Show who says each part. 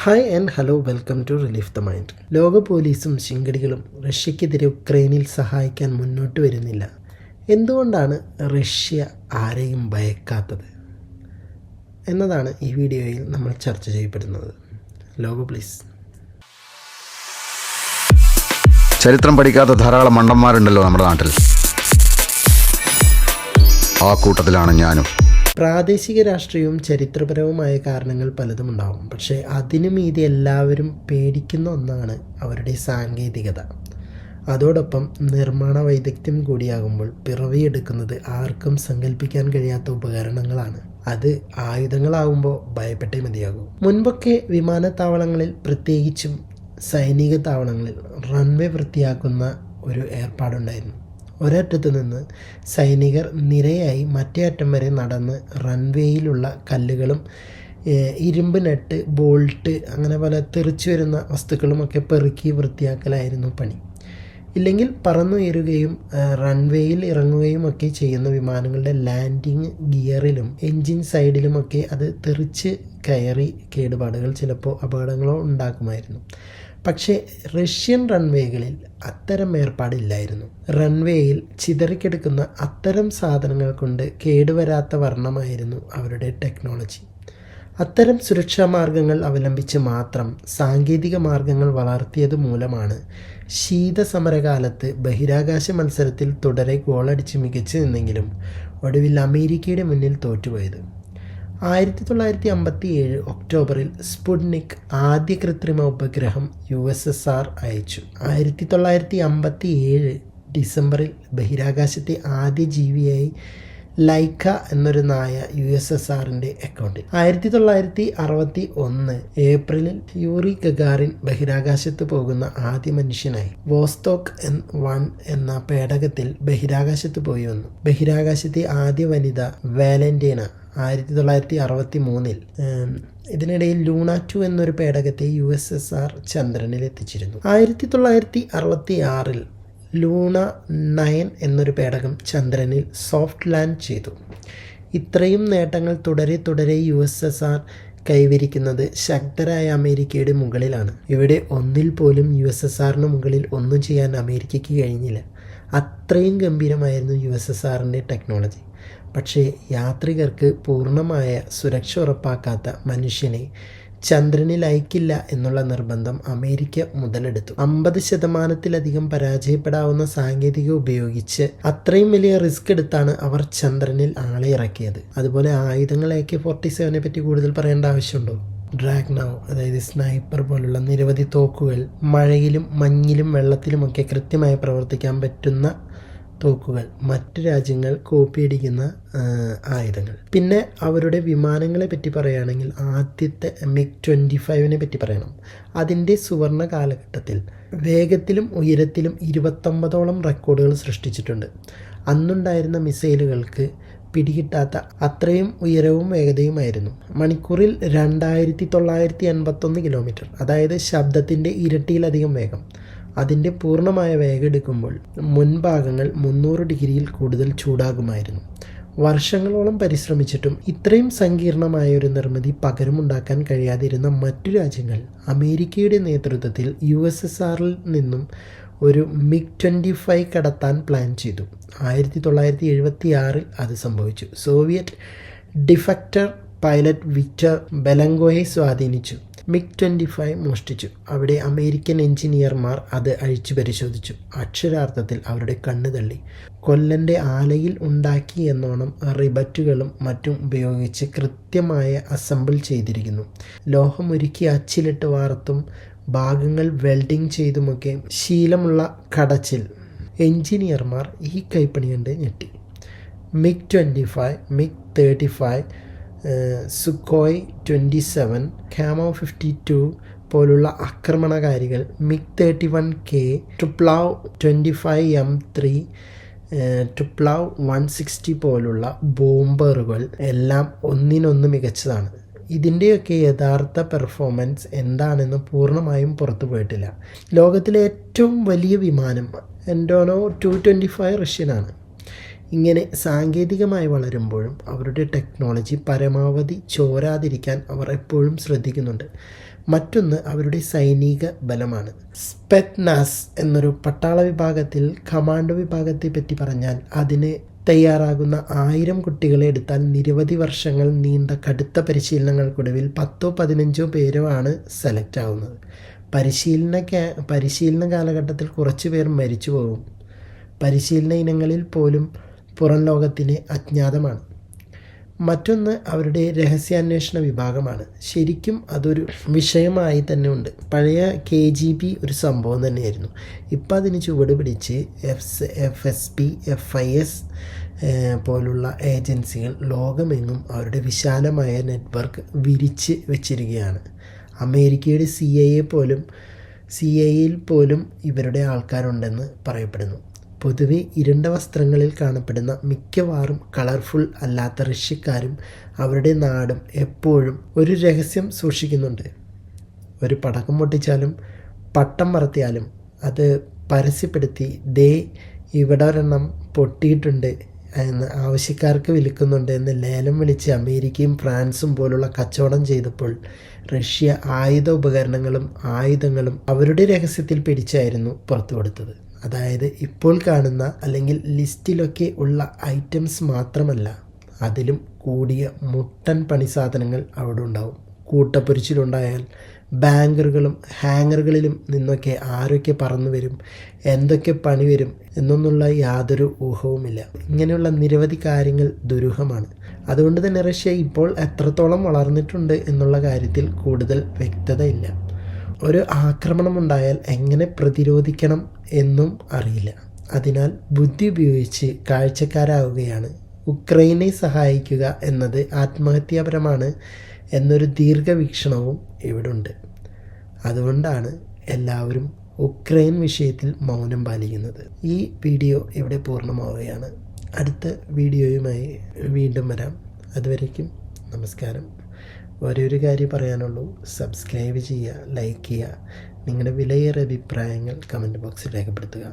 Speaker 1: Hi and hello, welcome to relief the mind. ലോക പോലീസും ശിങ്കടികളും റഷ്യക്കെതിരെ ഉക്രൈനിൽ സഹായിക്കാൻ മുന്നോട്ട് വരുന്നില്ല. എന്തുകൊണ്ടാണ് റഷ്യ ആരെയും ഭയക്കാത്തത് എന്നതാണ് ഈ വീഡിയോയിൽ നമ്മൾ ചർച്ച ചെയ്യപ്പെടുന്നത്. ലോക പ്ലീസ്.
Speaker 2: ചരിത്രം പഠിക്കാത്ത ധാരാളം മണ്ടന്മാരുണ്ടല്ലോ നമ്മുടെ നാട്ടിൽ. ആ കൂട്ടത്തിലാണ് ഞാനും.
Speaker 1: പ്രാദേശിക രാഷ്ട്രീയവും ചരിത്രപരവുമായ കാരണങ്ങൾ പലതും ഉണ്ടാവും. പക്ഷേ അതിനു മീതെ എല്ലാവരും പേടിക്കുന്ന ഒന്നാണ് അവരുടെ സാങ്കേതികത. അതോടൊപ്പം നിർമ്മാണ വൈദഗ്ധ്യം കൂടിയാകുമ്പോൾ പിറവിയെടുക്കുന്നത് ആർക്കും സങ്കല്പിക്കാൻ കഴിയാത്ത ഉപകരണങ്ങളാണ്. അത് ആയുധങ്ങളാകുമ്പോൾ ഭയപ്പെട്ടേ മതിയാകും. മുൻപൊക്കെ വിമാനത്താവളങ്ങളിൽ, പ്രത്യേകിച്ചും സൈനിക താവളങ്ങളിൽ റൺവേ വൃത്തിയാക്കുന്ന ഒരു ഏർപ്പാടുണ്ടായിരുന്നു. ഒരറ്റത്തു നിന്ന് സൈനികർ നിരയായി മറ്റേ അറ്റം വരെ നടന്ന് റൺവേയിലുള്ള കല്ലുകളും ഇരുമ്പ് നെട്ട്, ബോൾട്ട്, അങ്ങനെ പല തെറിച്ചു വരുന്ന വസ്തുക്കളുമൊക്കെ പെറുക്കി വൃത്തിയാക്കലായിരുന്നു പണി. ഇല്ലെങ്കിൽ പറന്നുയരുകയും റൺവേയിൽ ഇറങ്ങുകയും ഒക്കെ ചെയ്യുന്ന വിമാനങ്ങളുടെ ലാൻഡിങ് ഗിയറിലും എൻജിൻ സൈഡിലുമൊക്കെ അത് തെറിച്ച് കയറി കേടുപാടുകൾ, ചിലപ്പോൾ അപകടങ്ങളോ ഉണ്ടാക്കുമായിരുന്നു. പക്ഷേ റഷ്യൻ റൺവേകളിൽ അത്തരം ഏർപ്പാടില്ലായിരുന്നു. റൺവേയിൽ ചിതറിക്കെടുക്കുന്ന അത്തരം സാധനങ്ങൾ കൊണ്ട് കേടുവരാത്ത വർണ്ണമായിരുന്നു അവരുടെ ടെക്നോളജി. അത്തരം സുരക്ഷാ മാർഗങ്ങൾ അവലംബിച്ച് മാത്രം സാങ്കേതിക മാർഗങ്ങൾ വളർത്തിയത് മൂലമാണ് ശീതസമരകാലത്ത് ബഹിരാകാശ മത്സരത്തിൽ തുടരെ ഗോളടിച്ച് മികച്ചു നിന്നെങ്കിലും ഒടുവിൽ അമേരിക്കയുടെ മുന്നിൽ തോറ്റുപോയത്. 1957 ഒക്ടോബറിൽ സ്പുട്നിക് ആദ്യ കൃത്രിമ ഉപഗ്രഹം USSR അയച്ചു. 1957 ഡിസംബറിൽ ബഹിരാകാശത്തെ ആദ്യ ജീവിയായി ലൈക്ക എന്നൊരു നായ USSRൻ്റെ അക്കൗണ്ടിൽ. 1961 ഏപ്രിലിൽ യൂറി ഗഗാറിൻ ബഹിരാകാശത്ത് പോകുന്ന ആദ്യ മനുഷ്യനായി. വോസ്റ്റോക്ക് 1 എന്ന പേടകത്തിൽ ബഹിരാകാശത്ത് പോയി വന്നു. ബഹിരാകാശത്തെ ആദ്യ വനിത വാലന്റീന 1963. ഇതിനിടയിൽ ലൂണ 2 എന്നൊരു പേടകത്തെ USSR ചന്ദ്രനിൽ എത്തിച്ചിരുന്നു. 1966 ലൂണ 9 എന്നൊരു പേടകം ചന്ദ്രനിൽ സോഫ്റ്റ് ലാൻഡ് ചെയ്തു. ഇത്രയും നേട്ടങ്ങൾ തുടരെ USSR കൈവരിക്കുന്നത് ശക്തരായ അമേരിക്കയുടെ മുകളിലാണ്. ഇവിടെ ഒന്നിൽ പോലും USSRന് മുകളിൽ ഒന്നും ചെയ്യാൻ അമേരിക്കയ്ക്ക് കഴിഞ്ഞില്ല. അത്രയും ഗംഭീരമായിരുന്നു USSRൻ്റെ ടെക്നോളജി. പക്ഷേ യാത്രികർക്ക് പൂർണ്ണമായ സുരക്ഷ ഉറപ്പാക്കാത്ത മനുഷ്യനെ ചന്ദ്രനിൽ അയക്കില്ല എന്നുള്ള നിർബന്ധം അമേരിക്ക മുതലെടുത്തു. 50% പരാജയപ്പെടാവുന്ന സാങ്കേതിക ഉപയോഗിച്ച് അത്രയും വലിയ റിസ്ക് എടുത്താണ് അവർ ചന്ദ്രനിൽ ആളെ ഇറക്കിയത്. അതുപോലെ ആയുധങ്ങൾ AK-47 പറ്റി കൂടുതൽ പറയേണ്ട ആവശ്യമുണ്ടോ? ഡ്രാഗ്നൗ, അതായത് സ്നൈപ്പർ പോലുള്ള നിരവധി തോക്കുകൾ, മഴയിലും മഞ്ഞിലും വെള്ളത്തിലുമൊക്കെ കൃത്യമായി പ്രവർത്തിക്കാൻ പറ്റുന്ന തോക്കുകൾ, മറ്റു രാജ്യങ്ങൾ കോപ്പിയടിക്കുന്ന ആയുധങ്ങൾ. പിന്നെ അവരുടെ വിമാനങ്ങളെ പറ്റി പറയുകയാണെങ്കിൽ ആദ്യത്തെ MiG-25 പറ്റി പറയണം. അതിൻ്റെ സുവർണ കാലഘട്ടത്തിൽ വേഗത്തിലും ഉയരത്തിലും 29ഓളം റെക്കോർഡുകൾ സൃഷ്ടിച്ചിട്ടുണ്ട്. അന്നുണ്ടായിരുന്ന മിസൈലുകൾക്ക് പിടികിട്ടാത്ത അത്രയും ഉയരവും വേഗതയുമായിരുന്നു. മണിക്കൂറിൽ 2981 കിലോമീറ്റർ, അതായത് ശബ്ദത്തിൻ്റെ ഇരട്ടിയിലധികം വേഗം. അതിൻ്റെ പൂർണ്ണമായ വേഗം എടുക്കുമ്പോൾ മുൻഭാഗങ്ങൾ 300 ഡിഗ്രിയിൽ കൂടുതൽ ചൂടാകുമായിരുന്നു. വർഷങ്ങളോളം പരിശ്രമിച്ചിട്ടും ഇത്രയും സങ്കീർണമായ ഒരു നിർമ്മിതി പകരമുണ്ടാക്കാൻ കഴിയാതിരുന്ന മറ്റു രാജ്യങ്ങൾ അമേരിക്കയുടെ നേതൃത്വത്തിൽ USSRൽ നിന്നും ഒരു MiG-25 കടത്താൻ പ്ലാൻ ചെയ്തു. 1976 അത് സംഭവിച്ചു. സോവിയറ്റ് ഡിഫക്ടർ പൈലറ്റ് വിക്ടർ ബെലങ്കോയെ സ്വാധീനിച്ചു. MiG-25 മോഷ്ടിച്ചു. അവിടെ അമേരിക്കൻ എഞ്ചിനീയർമാർ അത് അഴിച്ചു പരിശോധിച്ചു. അക്ഷരാർത്ഥത്തിൽ അവരുടെ കണ്ണ് തള്ളി. കൊല്ലൻ്റെ ആലയിൽ ഉണ്ടാക്കി എന്നോണം റിബറ്റുകളും മറ്റും ഉപയോഗിച്ച് കൃത്യമായ അസംബിൾ ചെയ്തിരിക്കുന്നു. ലോഹമൊരുക്കി അച്ചിലിട്ട് വാർത്തും ഭാഗങ്ങൾ വെൽഡിംഗ് ചെയ്തുമൊക്കെ ശീലമുള്ള കടച്ചിൽ എഞ്ചിനീയർമാർ ഈ കൈപ്പണി കണ്ട് ഞെട്ടി. MiG-25, MiG-35, സുക്കോയ് 27, കാമോ 52 പോലുള്ള ആക്രമണകാരികൾ, MiG-31K, ടുപ്ലാവ് 25M3, ടുപ്ലാവ് 160 പോലുള്ള ബോംബറുകൾ എല്ലാം ഒന്നിനൊന്ന് മികച്ചതാണ്. ഇതിൻ്റെയൊക്കെ യഥാർത്ഥ പെർഫോമൻസ് എന്താണെന്ന് പൂർണ്ണമായും പുറത്തു പോയിട്ടില്ല. ലോകത്തിലെ ഏറ്റവും വലിയ വിമാനം എൻഡോനോ 225 റഷ്യനാണ്. ഇങ്ങനെ സാങ്കേതികമായി വളരുമ്പോഴും അവരുടെ ടെക്നോളജി പരമാവധി ചോരാതിരിക്കാൻ അവർ എപ്പോഴും ശ്രദ്ധിക്കുന്നുണ്ട്. മറ്റൊന്ന് അവരുടെ സൈനിക ബലമാണ്. സ്പെറ്റ്നാസ് എന്നൊരു പട്ടാള വിഭാഗത്തിൽ കമാൻഡോ വിഭാഗത്തെ പറ്റി പറഞ്ഞാൽ അതിന് തയ്യാറാകുന്ന 1000 കുട്ടികളെ എടുത്താൽ നിരവധി വർഷങ്ങൾ നീണ്ട കടുത്ത പരിശീലനങ്ങൾക്കൊടുവിൽ 10-15 പേരോ ആണ് സെലക്ട് ആവുന്നത്. പരിശീലന കാലഘട്ടത്തിൽ കുറച്ച് പേർ മരിച്ചു പോകും. പരിശീലന ഇനങ്ങളിൽ പോലും പുറം ലോകത്തിന് അജ്ഞാതമാണ്. മറ്റൊന്ന് അവരുടെ രഹസ്യാന്വേഷണ വിഭാഗമാണ്. ശരിക്കും അതൊരു വിഷയമായി തന്നെ ഉണ്ട്. പഴയ KGB ഒരു സംഭവം തന്നെയായിരുന്നു. ഇപ്പം അതിന് ചുവട് പിടിച്ച് FSB, FIS പോലുള്ള ഏജൻസികൾ ലോകമെങ്ങും അവരുടെ വിശാലമായ നെറ്റ്വർക്ക് വിരിച്ച് വെച്ചിരിക്കുകയാണ്. അമേരിക്കയുടെ CIA-യിൽ പോലും ഇവരുടെ ആൾക്കാരുണ്ടെന്ന് പറയപ്പെടുന്നു. പൊതുവെ ഇരുണ്ട വസ്ത്രങ്ങളിൽ കാണപ്പെടുന്ന മിക്കവാറും കളർഫുൾ അല്ലാത്ത റഷ്യക്കാരും അവരുടെ നാടും എപ്പോഴും ഒരു രഹസ്യം സൂക്ഷിക്കുന്നുണ്ട്. ഒരു പടക്കം പൊട്ടിച്ചാലും പട്ടം പറത്തിയാലും അത് പരസ്യപ്പെടുത്തി ഇവിടെ ഒരെണ്ണം പൊട്ടിയിട്ടുണ്ട് എന്ന് ആവശ്യക്കാർക്ക് വിൽക്കുന്നുണ്ട് എന്ന് ലേലം വിളിച്ച് അമേരിക്കയും ഫ്രാൻസും പോലുള്ള കച്ചവടം ചെയ്തപ്പോൾ റഷ്യ ആയുധങ്ങളും അവരുടെ രഹസ്യത്തിൽ പിടിച്ചായിരുന്നു പുറത്തു കൊടുത്തത്. അതായത് ഇപ്പോൾ കാണുന്ന അല്ലെങ്കിൽ ലിസ്റ്റിലൊക്കെ ഉള്ള ഐറ്റംസ് മാത്രമല്ല, അതിലും കൂടിയ മുട്ടൻ പണി സാധനങ്ങൾ അവിടെ ഉണ്ടാവും. കൂട്ടപ്പൊരിച്ചിലുണ്ടായാൽ ബാങ്കറുകളും ഹാങ്ങറുകളിലും നിന്നൊക്കെ ആരൊക്കെ പറന്നു വരും, എന്തൊക്കെ പണി വരും എന്നൊന്നുള്ള യാതൊരു ഊഹവുമില്ല. ഇങ്ങനെയുള്ള നിരവധി കാര്യങ്ങൾ ദുരൂഹമാണ്. അതുകൊണ്ട് തന്നെ റഷ്യ ഇപ്പോൾ എത്രത്തോളം വളർന്നിട്ടുണ്ട് എന്നുള്ള കാര്യത്തിൽ കൂടുതൽ വ്യക്തതയില്ല. ഒരു ആക്രമണമുണ്ടായാൽ എങ്ങനെ പ്രതിരോധിക്കണം എന്നും അറിയില്ല. അതിനാൽ ബുദ്ധി ഉപയോഗിച്ച് കാഴ്ചക്കാരാവുകയാണ്. ഉക്രൈനെ സഹായിക്കുക എന്നത് ആത്മഹത്യാപരമാണ് എന്നൊരു ദീർഘവീക്ഷണവും ഇവിടെ ഉണ്ട്. അതുകൊണ്ടാണ് എല്ലാവരും ഉക്രൈൻ വിഷയത്തിൽ മൗനം പാലിക്കുന്നത്. ഈ വീഡിയോ ഇവിടെ പൂർണ്ണമാവുകയാണ്. അടുത്ത വീഡിയോയുമായി വീണ്ടും വരാം. അതുവരേക്കും നമസ്കാരം. ഒരേ ഒരു കാര്യം പറയാനുള്ളൂ, സബ്സ്ക്രൈബ് ചെയ്യുക, ലൈക്ക് ചെയ്യുക, നിങ്ങളുടെ വിലയേറിയ അഭിപ്രായങ്ങൾ കമൻറ്റ് ബോക്സിൽ രേഖപ്പെടുത്തുക.